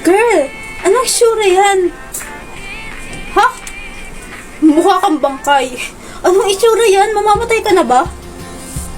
Girl, anong itsura yan? Ha? Mukha kang bangkay. Anong itsura yan? Mamamatay ka na ba?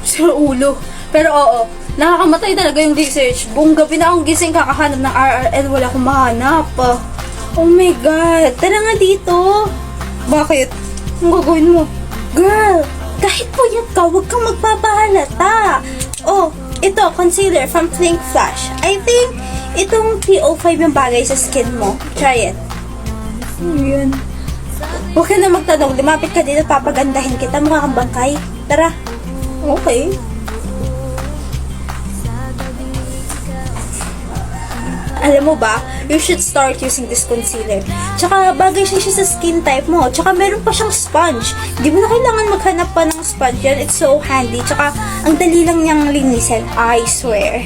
Sa ulo. Pero oo, nakakamatay talaga yung research. Buong gabi na akong gising kakahanap ng RRL. Wala akong mahanap. Oh my God. Tara nga dito. Bakit? Ang gagawin mo? Girl, kahit puyat ka, huwag kang magpapahalata. Oh, ito, concealer from Flink Flash. I think itong P05 yung bagay sa skin mo. Try it. Ano yun? Huwag ka na magtanong. Lumapit ka dito, papagandahin kita. Mukha kang bangkay. Tara. Okay. Alam mo ba, you should start using this concealer. Tsaka bagay siya sa skin type mo. Tsaka meron pa siyang sponge. Di mo na kailangan maghanap pa ng sponge yan. It's so handy. Tsaka ang dali lang niyang linisin. I swear.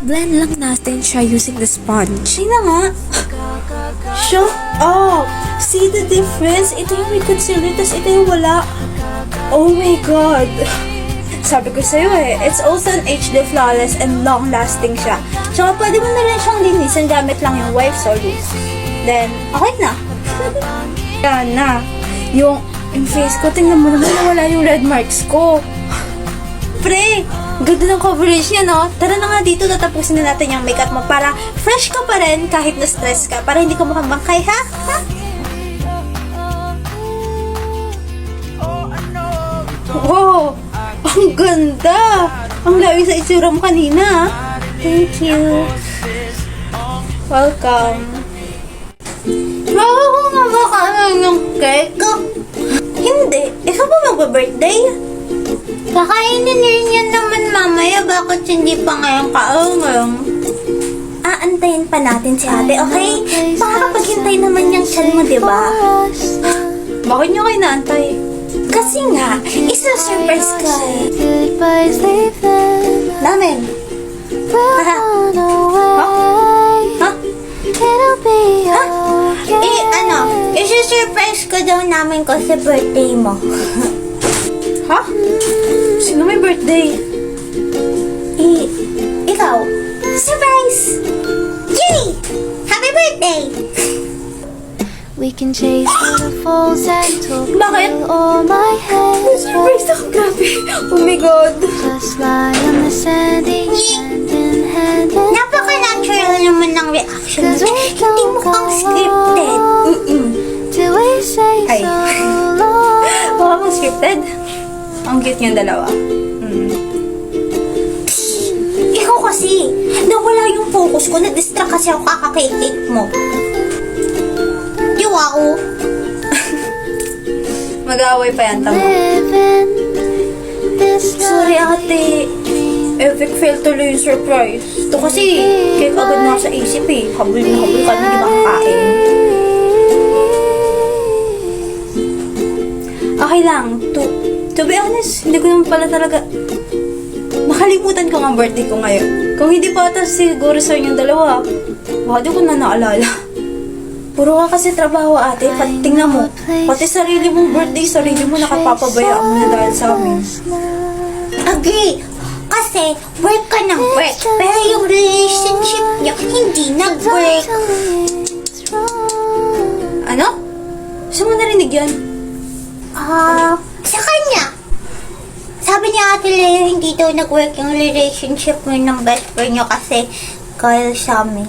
Blend lang natin siya using the sponge. Sina nga? Show up! See the difference? Ito yung may concealer, tas ito yung wala. Oh my God! Sabi ko sa'yo it's also an HD flawless and long-lasting siya. Tsaka pwede mo na rin siyang linisin gamit lang yung wipes or loose. Then, okay na. Yan na. Yung face ko, tingnan mo naman nawala yung red marks ko. Pre, ganda ng coverage niya, no? Tara na nga dito, tatapusin na natin yung makeup mo para fresh ka pa rin kahit na-stress ka. Para hindi ka mukhang bangkay, ha? Ha? Wow! Ang ganda! Ang lawi sa itsura mo kanina. Thank you. Welcome. Bago ko nga makaano ng cake? Hindi. Ikaw ba magpa-birthday? Kakainin rin yan naman mamaya. Bakit hindi pa ngayon kaungang? Aantayin pa natin si ate, okay? Makakapaghintay naman yung chan mo, diba? Bakit nyo kayo naantay? Kasi nga, isa-surprise ka eh. Namin. Ha? Ha? Ha? Isa-surprise ka daw namin kasi birthday mo. Ha? Sino may birthday? Ikaw. Surprise! Yay! Happy birthday! We can chase waterfalls and talk Bakit? till all my hairs Surprise ako, grabe. Oh my God. just lie on the sandy hand in hand. Napaka-natural naman ng reaction. Cause we Hindi mo kang scripted. till we say Ay. so long. Baka kang scripted. Ang cute niyong dalawa. Ikaw kasi, nawala yung focus ko. Na-distract kasi ako kakakaitik mo. Yung ako. Mag-aaway pa yan, tamo. Living this Sorry, life. ate. Epic fail tuloy yung surprise. Ito kasi, cake agad na sa isip eh. Habol na habol ka na, di ba kakain? Okay lang. To be honest, hindi ko naman pala talaga nakalimutan ko ang birthday ko ngayon. Kung hindi pa ata siguro sa inyong dalawa, baka di ko na naalala. Puro ka kasi trabaho, ate. Pati tingnan mo. Pati sarili mong birthday, sarili mo nakapapabayaan mo na dahil sa amin. Agree. Kasi work ka ng work. Pero yung relationship niyo hindi nag-work. Ano? Saan mo narinig yan? Sa kanya. Sabi niya, Ate Leo, hindi daw nag-work yung relationship mo ng best friend niyo kasi kaya sa amin.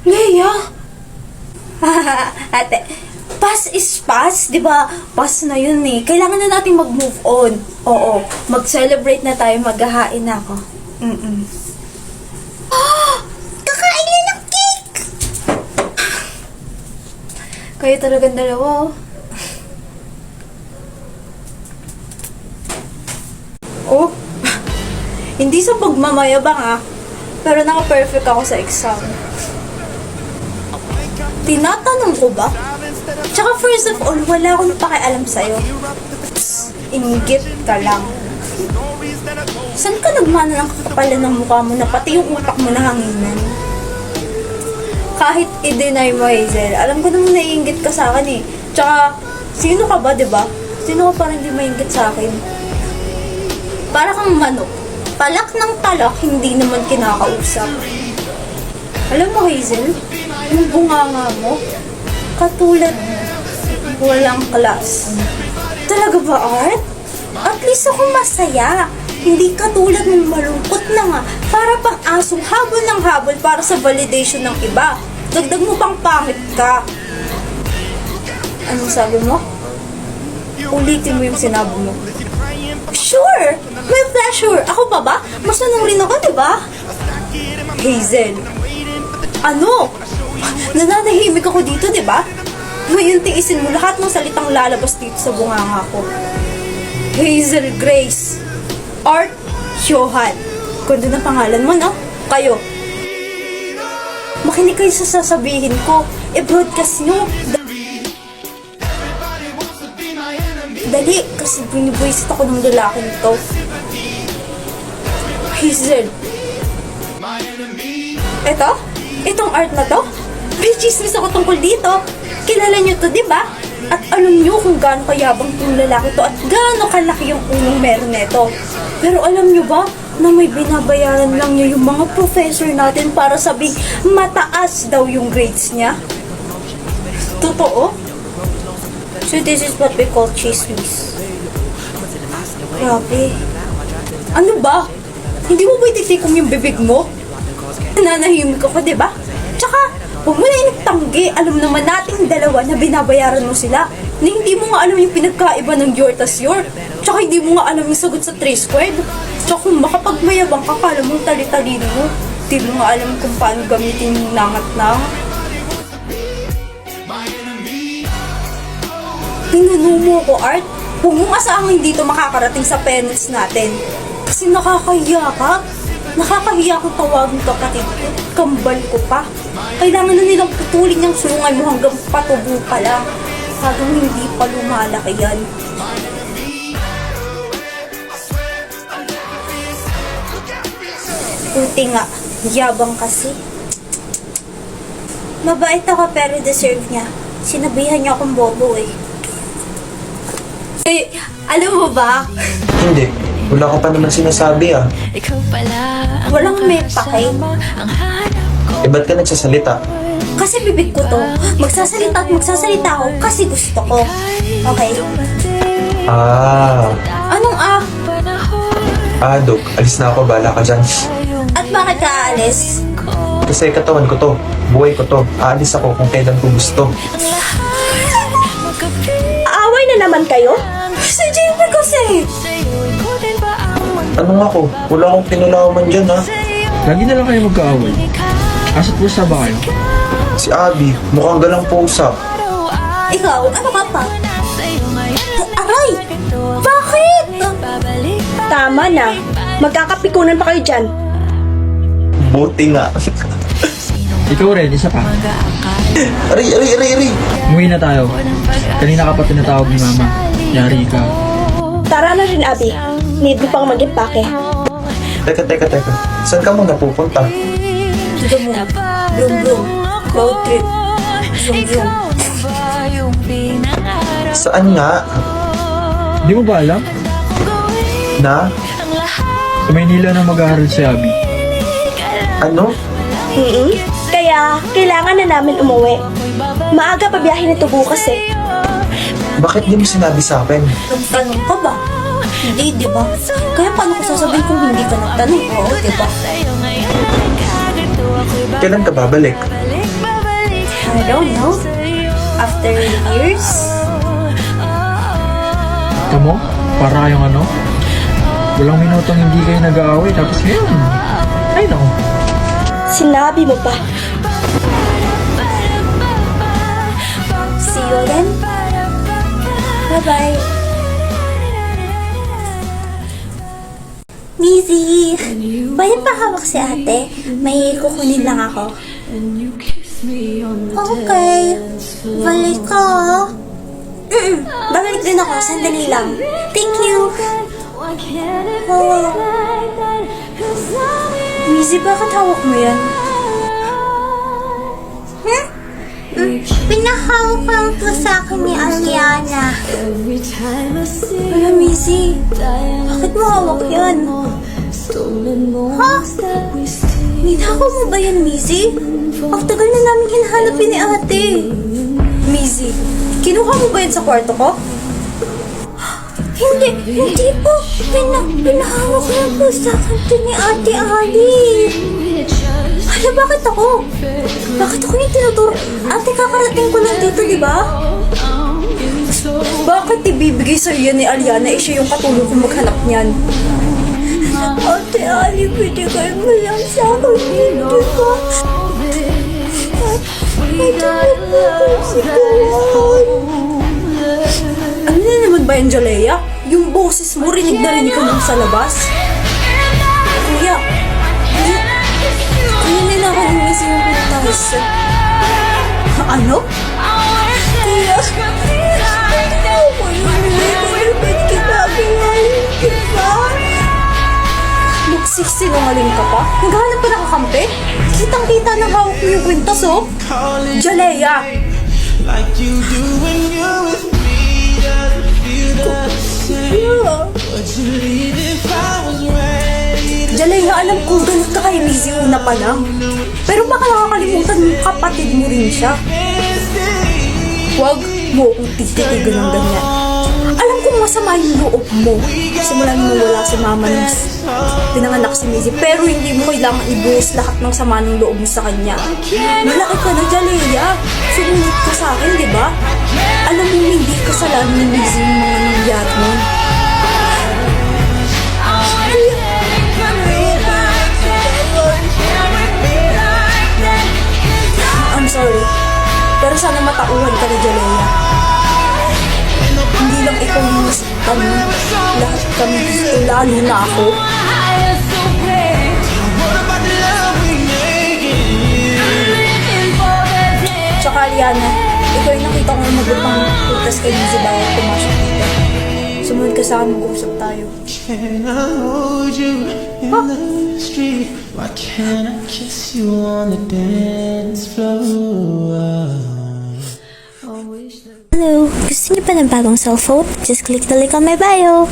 Leia! Ate, pass is pass, di ba? Pass na yun eh. Kailangan na natin mag-move on. Oo, mag-celebrate na tayo, maghahain na ako. Kakain na ng cake! Kayo talagang dalawa, oh. Oh, hindi sa pagmamayabang ah, pero naka-perfect ako sa exam. Tinatanong ko ba? Tsaka first of all, wala akong pakialam sa'yo. Inggit ka lang. Saan ka nagmana ng kakapalan ng mukha mo na pati yung utak mo nahanginan? Kahit i-deny mo, Hazel, alam ko naman naiinggit ka sa akin eh. Tsaka, sino ka ba, diba? Sino ka parang hindi mainggit sa akin? Para kang manok. Talak ng talak, hindi naman kinakausap. Alam mo, Hazel, yung bunganga mo, katulad mo, walang class. Talaga ba, Art? At least ako masaya. Hindi katulad ng malungkot na nga, para pang asong habol ng habol para sa validation ng iba. Dagdag mo pang pangit ka. Anong sabi mo? Ulitin mo yung sinabi mo. Sure! My pleasure! Ako pa ba? Masanong rin ako, diba? Hazel. Ano? Nananahimik ako dito, diba? Ngayon tiisin mo lahat ng salitang lalabas dito sa bunganga ko. Hazel Grace. Art Johan. Ganda ng pangalan mo, no? Kayo. Makinig kayo sa sasabihin ko. I-broadcast nyo. Dali, kasi binibuisit ako ng lalaki nito. Hazel. Eto? Itong art na to? May chismis ako tungkol dito. Kilala nyo to, diba? At alam nyo kung gaano kayabang itong lalaki to at gaano kalaki yung unong meron neto. Pero alam nyo ba na may binabayaran lang niya yung mga professor natin para sabing mataas daw yung grades niya? Totoo? So this is what we call chismis. Grabe. Ano ba? Hindi mo ba ititikom yung bibig mo? Nananahimik ako, diba? Tsaka, huwag mo na inagtanggi. Alam naman nating dalawa na binabayaran mo sila. Na hindi mo nga alam yung pinagkaiba ng your tas your. Tsaka hindi mo nga alam yung sagot sa 3 squared. Tsaka kung makapagmayabang ka, kala mong tali-talino mo. Hindi mo nga alam kung paano gamitin yung nangat-nangat. Pinuno mo ko, Art. Huwag mong asahang dito makakarating sa panels natin. Kasi nakakahiya ka. Nakakahiya kung tawagin kapatid ko. Kambal ko pa. Kailangan na nilang putulin yung sulungan mo hanggang patubo ka lang. Hanggang hindi pa lumalaki yan. Buti nga, yabang kasi. Mabait ako pero deserve niya. Sinabihan niya akong bobo eh. Eh, alam mo ba? Hindi. Wala ka pa naman sinasabi ah. Walang may pake. Eh ba't ka nagsasalita? Kasi bibig ko to. Magsasalita at magsasalita ako kasi gusto ko. Okay? Ah. Anong ah? Dok. Alis na ako. Bahala ka dyan. At bakit ka aalis? Kasi katawan ko to. Buhay ko to. Aalis ako kung kailan ko gusto. Aaway na naman kayo? Si JP kasi. Anong ako? Wala akong pinalaman dyan ha. Lagi na lang kayo magkaaway. Asa't pusa ba kayo? Si Abby. Mukhang galang pusa. Ikaw, ano ka pa? Aray! Bakit? Tama na. Magkakapikunan pa kayo dyan. Buti nga. Ikaw rin, isa pa. Aray. Umuwi na tayo. Kanina ka pa tinatawag ni Mama. Yari ka. Tara na rin, Abby. Need mo pang mag-impake. Teka. Saan ka muna pupunta? Dito mo. Bloom. Road trip. Zoom. Saan nga? Hindi mo ba alam? Na? Sa Maynila na mag-aaral si Abby. Ano? Kaya, kailangan na namin umuwi. Maaga pa biyahe nito bukas eh. Bakit di mo sinabi sa akin? Nagtanong ka ba? Hindi, di ba? Kaya paano ko sasabihin kung hindi ka nagtanong? Oo, di ba? Kailan ka babalik? I don't know. After years? Ito mo? Para kayong ano? Walang minutong hindi kayo nag-aaway. Tapos ngayon. Ay, naku. Sinabi mo pa. See you again. Bye-bye. Mizzy! Pwede pa hawak si ate? May kukunin lang ako. Okay. Balik ka. Babalik din ako. Sandali lang. Thank you. Oh. Mizzy, bakit hawak mo yan? Pinahawak lang po sa akin ni Aliana. Wala, Missy. Bakit mo hawak yan? Ha? Ninakaw mo ba yan, Mizzy? Ang tagal na namin hinahanapin ni ate. Mizzy, kinuha mo ba yan sa kwarto ko? Hindi po. Pinahawak na po sa kanto ni Ate Ali. Hala, bakit ako? Bakit ako yung tinuturo? Ate, kakarating ko lang dito, di ba? Bakit ibibigay sa'yo yan ni Aliana? Siya yung katulong kong maghanap niyan. Ate Ali, pwede kayo mo lang sa akin dito ba? Ano na naman ba yan, Jalea? Yung boses mo, rinig na rinig ko dun sa labas. Kuya, nila ako nangisi yung pintas. Ano? Kuya, hindi ako yun. Ba't kinabingayin kita? Magsisinungaling ka pa? Naghahanap ka nakakampi? Kitang-kita ng hawak mo yung kwintas, oh. Jalea! Like you do when you're with me, doesn't feel the same. Would you leave if I was ready to Jalea, alam ko ganun ka kay Mizzy una pa lang. Pero baka nakakalimutan mo kapatid mo rin siya. Huwag mo akong tititigan ng ganyan. Alam kong masama yung loob mo. Simula nung wala si mama nung pinanganak si Mizzy. Pero hindi mo kailangan ibuhos lahat ng sama ng loob mo sa kanya. Malaki ka na, Jalea. Sumunod ka sa akin, di ba? Alam mo, hindi kasalanan ni Mizzy yung mga nangyari mo. I'm sorry. Pero sana matauhan ka na, Jalea. Hindi lang ikaw yung nasaktan mo. Lahat kami gusto, lalo na ako. Tsaka, Aliana, ikaw yung nakita ko magutang putas kay Mizzy bago pumasok dito. Sumunod ka sa akin, mag-uusap tayo. Can I hold you in the street? Why can't I kiss you on the dance floor? Hello, gusto niyo pa ng bagong cellphone? Just click the link on my bio.